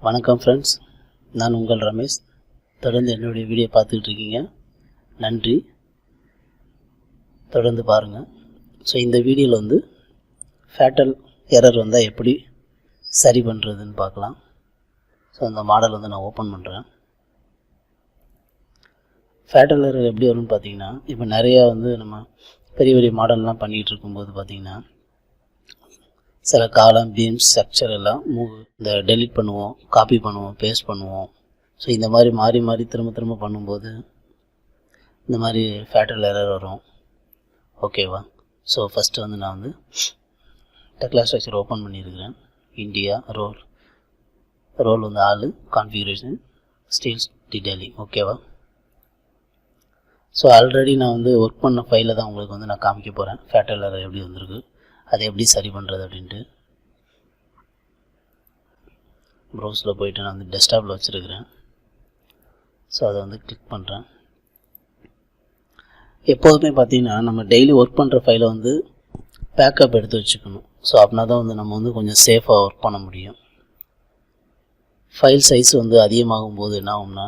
வணக்கம் ஃப்ரெண்ட்ஸ், நான் உங்கள் ரமேஷ். தொடர்ந்து என்னுடைய வீடியோ பார்த்துக்கிட்டு இருக்கீங்க. நன்றி, தொடர்ந்து பாருங்கள். ஸோ இந்த வீடியோவில் வந்து ஃபேட்டல் எரர் வந்தால் எப்படி சரி பண்ணுறதுன்னு பார்க்கலாம். ஸோ அந்த மாடல் வந்து நான் ஓப்பன் பண்ணுறேன். ஃபேட்டல் எரர் எப்படி வரும்னு பார்த்தீங்கன்னா, இப்போ நிறையா வந்து நம்ம பெரிய பெரிய மாடல்லாம் பண்ணிகிட்டு இருக்கும்போது பார்த்திங்கன்னா சில காலம் பீம்ஸ் ஸ்ட்ரக்சர் எல்லாம் இந்த டெலிட் பண்ணுவோம், காப்பி பண்ணுவோம், பேஸ்ட் பண்ணுவோம். ஸோ இந்த மாதிரி மாறி மாறி திரும்ப பண்ணும்போது இந்த மாதிரி ஃபேட்டல் எரர் வரும். ஓகேவா? ஸோ ஃபஸ்ட்டு வந்து நான் வந்து டெக்லா ஸ்ட்ரக்சர் ஓப்பன் பண்ணியிருக்கிறேன். இந்தியா ரோல் வந்து ஆளு, கான்ஃபிகரேஷன், ஸ்டீல்ஸ், டீடைலிங். ஓகேவா? ஸோ ஆல்ரெடி நான் வந்து ஒர்க் பண்ண ஃபைலை தான் உங்களுக்கு வந்து நான் காமிக்க போகிறேன். ஃபேட்டல் எரர் எப்படி வந்திருக்கு, அதை எப்படி சரி பண்ணுறது அப்படின்ட்டு. ப்ரௌஸில் போய்ட்டு நான் வந்து டெஸ்க்டாப்பில் வச்சுருக்கிறேன். ஸோ அதை வந்து கிளிக் பண்ணுறேன். எப்போதுமே பார்த்திங்கன்னா நம்ம டெய்லி ஒர்க் பண்ணுற ஃபைலை வந்து பேக்கப் எடுத்து வச்சுக்கணும். ஸோ அப்படின்னா தான் வந்து நம்ம வந்து கொஞ்சம் சேஃபாக ஒர்க் பண்ண முடியும். ஃபைல் சைஸ் வந்து அதிகமாகும் போது என்ன ஆகும்னா,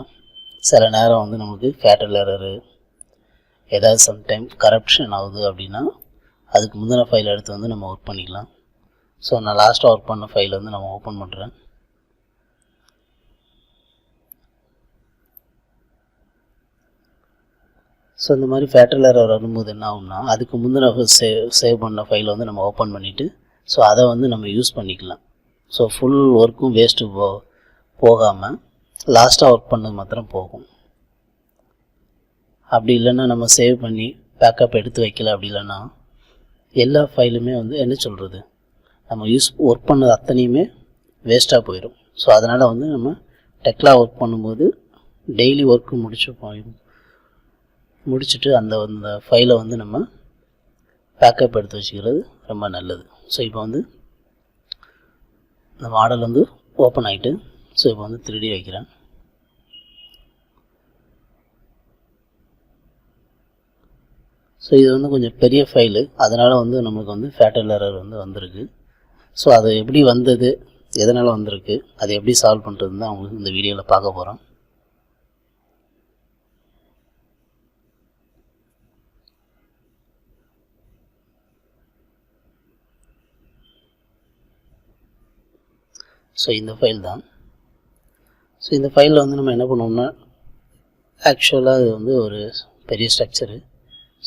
சில நேரம் வந்து நமக்கு ஃபேட்டல் எரரு ஏதாவது சம்டைம் கரப்ஷன் ஆகுது அப்படின்னா அதுக்கு முந்தின ஃபைல் எடுத்து வந்து நம்ம ஒர்க் பண்ணிக்கலாம். ஸோ நான் லாஸ்ட்டாக ஒர்க் பண்ண ஃபைலை வந்து நம்ம ஓப்பன் பண்ணுறேன். ஸோ இந்த மாதிரி ஃபேட்டல் எரர் வரும்போது என்ன ஆகும்னா, அதுக்கு முந்தின சேவ் பண்ண ஃபைலை வந்து நம்ம ஓப்பன் பண்ணிவிட்டு ஸோ அதை வந்து நம்ம யூஸ் பண்ணிக்கலாம். ஸோ ஃபுல் ஒர்க்கும் வேஸ்ட்டு போகாமல் லாஸ்ட்டாக ஒர்க் பண்ணது மாத்திரம் போகும். அப்படி இல்லைன்னா நம்ம சேவ் பண்ணி பேக்கப் எடுத்து வைக்கல, அப்படி இல்லைன்னா எல்லா ஃபைலுமே வந்து என்ன சொல்கிறது, நம்ம ஒர்க் பண்ணது அத்தனையுமே வேஸ்ட்டாக போயிடும். ஸோ அதனால் வந்து நம்ம டெக்லா ஒர்க் பண்ணும்போது டெய்லி ஒர்க்கு முடிச்சுட்டு அந்த ஃபைலை வந்து நம்ம பேக்கப் எடுத்து வச்சுக்கிறது ரொம்ப நல்லது. ஸோ இப்போ வந்து இந்த மாடல் வந்து ஓப்பன் ஆகிட்டு, ஸோ இப்போ வந்து 3D வைக்கிறேன். ஸோ இது வந்து கொஞ்சம் பெரிய ஃபைலு, அதனால் வந்து நமக்கு வந்து ஃபேட்டல் எரர் வந்து வந்திருக்கு. ஸோ அது எப்படி வந்தது, எதனால் வந்திருக்கு, அதை எப்படி சால்வ் பண்ணுறதுன்னு தான் அவங்களுக்கு இந்த வீடியோவில் பார்க்க போகிறோம். ஸோ இந்த ஃபைல் தான். ஸோ இந்த ஃபைலில் வந்து நம்ம என்ன பண்ணுவோம்னா, ஆக்சுவலாக இது வந்து ஒரு பெரிய ஸ்ட்ரக்சரு.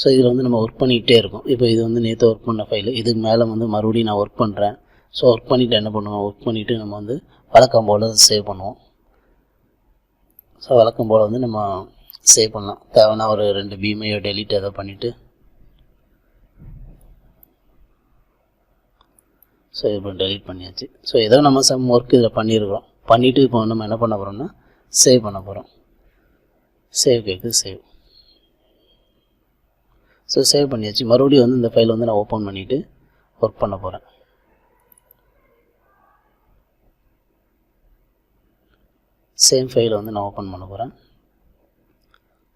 ஸோ இதில் வந்து நம்ம ஒர்க் பண்ணிக்கிட்டே இருக்கோம். இப்போ இது வந்து நேற்று ஒர்க் பண்ண ஃபைலு, இதுக்கு மேலே வந்து மறுபடியும் நான் ஒர்க் பண்ணுறேன். ஸோ ஒர்க் பண்ணிவிட்டு என்ன பண்ணுவோம், ஒர்க் பண்ணிவிட்டு நம்ம வந்து வழக்கம் போல் சேவ் பண்ணுவோம். ஸோ வழக்கம் போல் வந்து நம்ம சேவ் பண்ணலாம். தேவைன்னா ஒரு 2 பீமையோ டெலிட் ஏதோ பண்ணிவிட்டு ஸோ இப்போ டெலிட் பண்ணியாச்சு. ஸோ ஏதோ நம்ம சம் ஒர்க் இதில் பண்ணியிருக்கிறோம். பண்ணிவிட்டு இப்போ நம்ம என்ன பண்ண போகிறோம்னா சேவ் பண்ண போகிறோம். சேவ் கேட்குது, சேவ். ஸோ சேவ் பண்ணியாச்சு. மறுபடியும் வந்து இந்த ஃபைல் வந்து நான் ஓப்பன் பண்ணிவிட்டு ஒர்க் பண்ண போகிறேன். சேம் ஃபைலை வந்து நான் ஓப்பன் பண்ண போகிறேன்.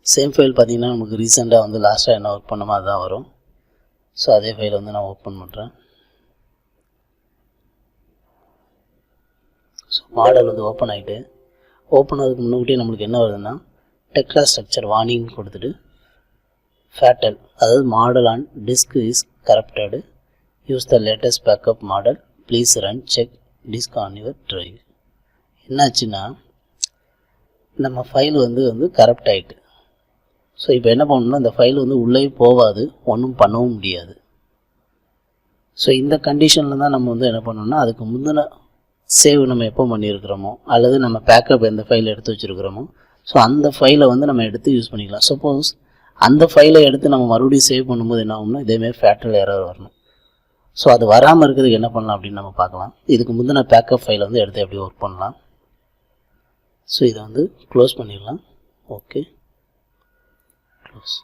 சேம் ஃபைல் பார்த்திங்கன்னா நமக்கு ரீசெண்டாக வந்து லாஸ்ட்டாக என்ன ஒர்க் பண்ணமோ அதுதான் வரும். ஸோ அதே ஃபைலை வந்து நான் ஓப்பன் பண்ணுறேன். ஸோ மாடல் வந்து ஓப்பன் ஆகிட்டு, ஓப்பன் ஆகிறதுக்கு முன்னாடியே நம்மளுக்கு என்ன வருதுன்னா, டெக்லா ஸ்ட்ரக்சர் வார்னிங் கொடுத்துட்டு ஃபேட்டல், அதாவது model on disk is corrupted, use the latest backup model, please run check disk on your drive. என்னாச்சுன்னா நம்ம ஃபைல் வந்து கரப்ட் ஆகிட்டு. ஸோ இப்போ என்ன பண்ணணும்னா, இந்த ஃபைல் வந்து உள்ளே போகாது, ஒன்றும் பண்ணவும் முடியாது. ஸோ இந்த கண்டிஷனில் தான் நம்ம வந்து என்ன பண்ணணும்னா, அதுக்கு முந்தின சேவ் நம்ம எப்போ பண்ணியிருக்கிறோமோ அல்லது நம்ம பேக்கப் எந்த ஃபைல் எடுத்து வச்சுருக்கிறோமோ ஸோ அந்த ஃபைலை வந்து நம்ம எடுத்து யூஸ் பண்ணிக்கலாம். சப்போஸ் அந்த ஃபைலை எடுத்து நம்ம மறுபடியும் சேவ் பண்ணும்போது என்ன ஆகும்னா, இதேமாதிரி ஃபேட்டல் எரர் வரணும். ஸோ அது வராமல் இருக்கிறதுக்கு என்ன பண்ணலாம் அப்படின்னு நம்ம பார்க்கலாம். இதுக்கு முந்தின பேக்கப் ஃபைலை வந்து எடுத்து எப்படி ஒர்க் பண்ணலாம். ஸோ இதை வந்து க்ளோஸ் பண்ணிடலாம். Okay, close.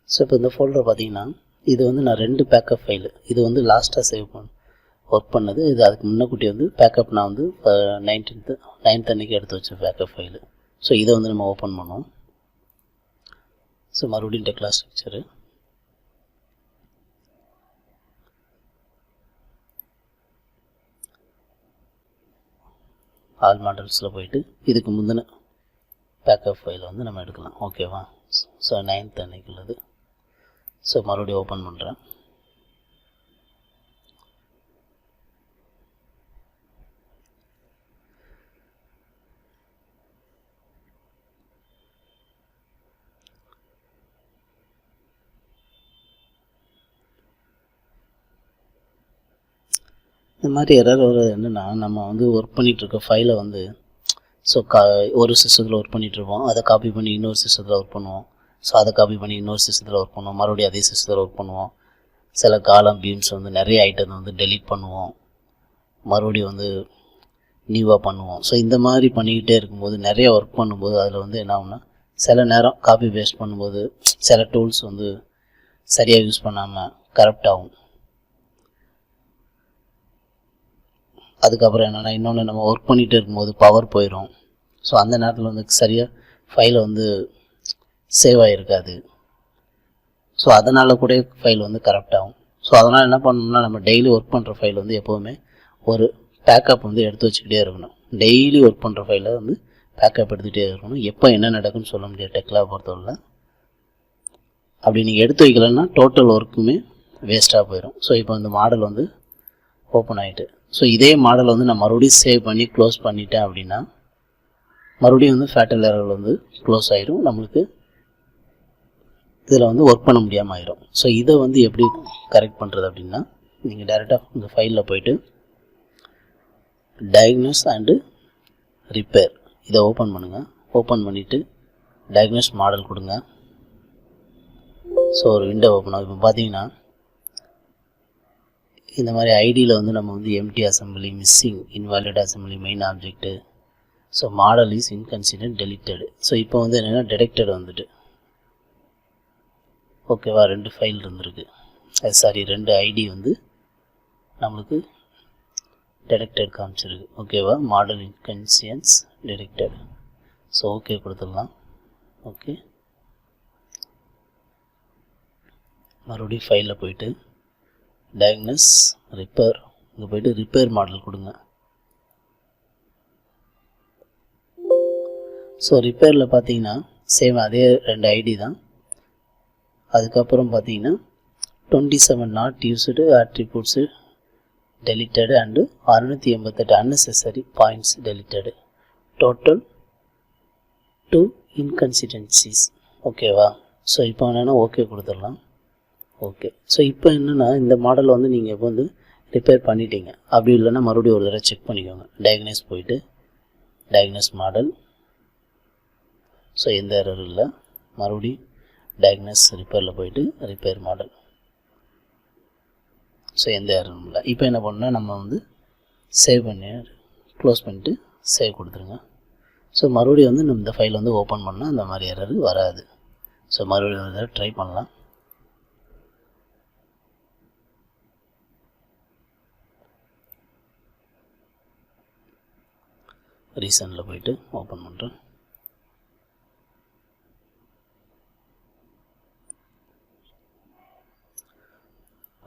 ஸோ இப்போ இந்த ஃபோல்டர் பார்த்திங்கன்னா இது வந்து நான் 2 பேக்கப் ஃபைலு, இது வந்து லாஸ்ட்டாக சேவ் ஒர்க் பண்ணது, இது அதுக்கு முன்னக்கூட்டி வந்து பேக்கப் நான் வந்து 9th அன்றைக்கி எடுத்து வச்ச பேக்கப் ஃபைலு. ஸோ இதை வந்து நம்ம ஓப்பன் பண்ணுவோம். ஸோ மறுபடியும் டெக்லா ஸ்ட்ரக்சரு, ஆல் மாடல்ஸில் போயிட்டு இதுக்கு முந்தின பேக்கப் ஃபைலை வந்து நம்ம எடுக்கலாம். ஓகேவா? ஸோ 9th அன்னைக்கு உள்ளது. ஸோ மறுபடியும் ஓப்பன் பண்ணுறேன். இந்த மாதிரி எரர் வர்றது என்னென்னா, நம்ம வந்து ஒர்க் பண்ணிகிட்ருக்க ஃபைலை வந்து ஸோ ஒரு சிஸ்டத்தில் ஒர்க் பண்ணிகிட்ருப்போம், அதை காப்பி பண்ணி இன்னொரு சிஸ்டத்தில் ஒர்க் பண்ணுவோம். ஸோ அதை காப்பி பண்ணி இன்னொரு சிஸ்டத்தில் ஒர்க் பண்ணுவோம், மறுபடியும் அதே சிஸ்டத்தில் ஒர்க் பண்ணுவோம். சில காலம் பீம்ஸ் வந்து நிறைய ஐட்டம் வந்து டெலீட் பண்ணுவோம், மறுபடியும் வந்து நியூவாக பண்ணுவோம். ஸோ இந்த மாதிரி பண்ணிக்கிட்டே இருக்கும்போது நிறைய ஒர்க் பண்ணும்போது அதில் வந்து என்ன ஆகும்னா, சில நேரம் காப்பி பேஸ்ட் பண்ணும்போது சில டூல்ஸ் வந்து சரியாக யூஸ் பண்ணாமல் கரெக்ட் ஆகும். அதுக்கப்புறம் என்னென்னா, இன்னொன்று நம்ம ஒர்க் பண்ணிகிட்டு இருக்கும்போது பவர் போயிடும். ஸோ அந்த நேரத்தில் வந்து சரியாக ஃபைலை வந்து சேவ் ஆகிருக்காது. ஸோ அதனால் கூட ஃபைல் வந்து கரெக்ட் ஆகும். ஸோ அதனால் என்ன பண்ணணும்னா, நம்ம டெய்லி ஒர்க் பண்ணுற ஃபைல் வந்து எப்போவுமே ஒரு பேக்கப் வந்து எடுத்து வச்சுக்கிட்டே இருக்கணும். டெய்லி ஒர்க் பண்ணுற ஃபைலை வந்து பேக்கப் எடுத்துகிட்டே இருக்கணும். எப்போ என்ன நடக்குன்னு சொல்ல முடியாது டெக்லா பொறுத்தவரை. அப்படி நீங்கள் எடுத்து வைக்கலன்னா டோட்டல் ஒர்க்குமே வேஸ்ட்டாக போயிடும். ஸோ இப்போ இந்த மாடல் வந்து ஓப்பன் ஆகிட்டு, ஸோ இதே மாடல் வந்து நான் மறுபடியும் சேவ் பண்ணி க்ளோஸ் பண்ணிட்டேன் அப்படின்னா மறுபடியும் வந்து ஃபேட்டல் எரர் வந்து க்ளோஸ் ஆகிடும். நம்மளுக்கு இதில் வந்து ஒர்க் பண்ண முடியாமல் ஆயிடும். ஸோ இதை வந்து எப்படி கரெக்ட் பண்ணுறது அப்படின்னா, நீங்கள் டைரெக்டாக இந்த ஃபைலில் போய்ட்டு டயக்னோஸ் அண்டு ரிப்பேர் இதை ஓப்பன் பண்ணுங்கள். ஓப்பன் பண்ணிவிட்டு டயக்னோஸ் மாடல் கொடுங்க. ஸோ ஒரு விண்டோ ஓப்பன் ஆகும். இப்போ பார்த்தீங்கன்னா இந்த மாதிரி ஐடியில் வந்து நம்ம வந்து empty assembly, missing, invalid assembly, main object, so model is inconsistent, deleted. So இப்போ வந்து என்னென்னா டிடெக்டட் வந்துட்டு, ஓகேவா? 2 ஃபைல் இருந்திருக்கு, சாரி 2 ஐடி வந்து நம்மளுக்கு டிடெக்டட் காமிச்சிருக்கு. ஓகேவா? Model inconsistencies detected. So okay கொடுத்துடலாம். ஓகே, மறுபடியும் ஃபைலில் போயிட்டு டயக்னோஸ் ரிப்பேர், இங்கே போய்ட்டு ரிப்பேர் மாடல் கொடுங்க. ஸோ ரிப்பேரில் பார்த்தீங்கன்னா சேம் அதே 2 ஐடி தான். அதுக்கப்புறம் பார்த்தீங்கன்னா 27 not used attributes deleted and 688 unnecessary points deleted. Total 2 inconsistencies. ஓகேவா? ஸோ இப்போ என்னென்னா ஓகே கொடுத்துடலாம். ஓகே, ஸோ இப்போ என்னென்னா இந்த மாடல் வந்து நீங்கள் இப்போ வந்து ரிப்பேர் பண்ணிட்டீங்க. அப்படி இல்லைன்னா மறுபடியும் ஒரு தடவை செக் பண்ணிக்கோங்க. டயக்னோஸ் போயிட்டு டயக்னோஸ் மாடல், ஸோ எந்த எரரும் இல்லை. மறுபடியும் டயக்னோஸ் ரிப்பேரில் போயிட்டு ரிப்பேர் மாடல், ஸோ எந்த எரரும் இல்லை. இப்போ என்ன பண்ணால் நம்ம வந்து சேவ் பண்ணி க்ளோஸ் பண்ணிவிட்டு சேவ் கொடுத்துருங்க. ஸோ மறுபடியும் வந்து நம்ம இந்த ஃபைல் வந்து ஓப்பன் பண்ணால் அந்த மாதிரி எரரு வராது. ஸோ மறுபடியும் ஒரு தடவை ட்ரை பண்ணலாம். ரீசனில் போயிட்டு ஓப்பன் பண்ணுறேன்.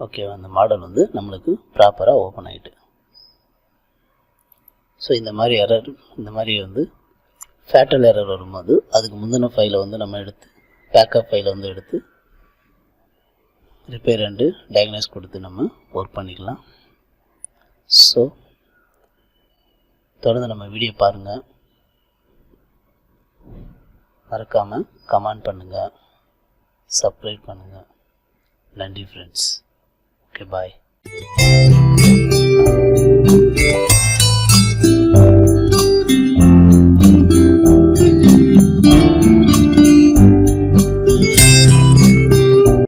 ஓகேவா? அந்த மாடல் வந்து நம்மளுக்கு ப்ராப்பராக ஓப்பன் ஆகிட்டு. ஸோ இந்த மாதிரி எரர், இந்த மாதிரி வந்து ஃபேட்டல் எரர் வரும்போது அதுக்கு முந்தின ஃபைலை வந்து நம்ம எடுத்து பேக்கப் ஃபைலை வந்து எடுத்து ரிப்பேர் அண்டு டயக்னோஸ் கொடுத்து நம்ம ஒர்க் பண்ணிக்கலாம். ஸோ தொடர்ந்து நம்ம வீடியோ பாருங்கள், மறக்காமல் கமெண்ட் பண்ணுங்கள், சப்ஸ்கிரைப் பண்ணுங்கள். நன்றி ஃப்ரெண்ட்ஸ். ஓகே, பாய்.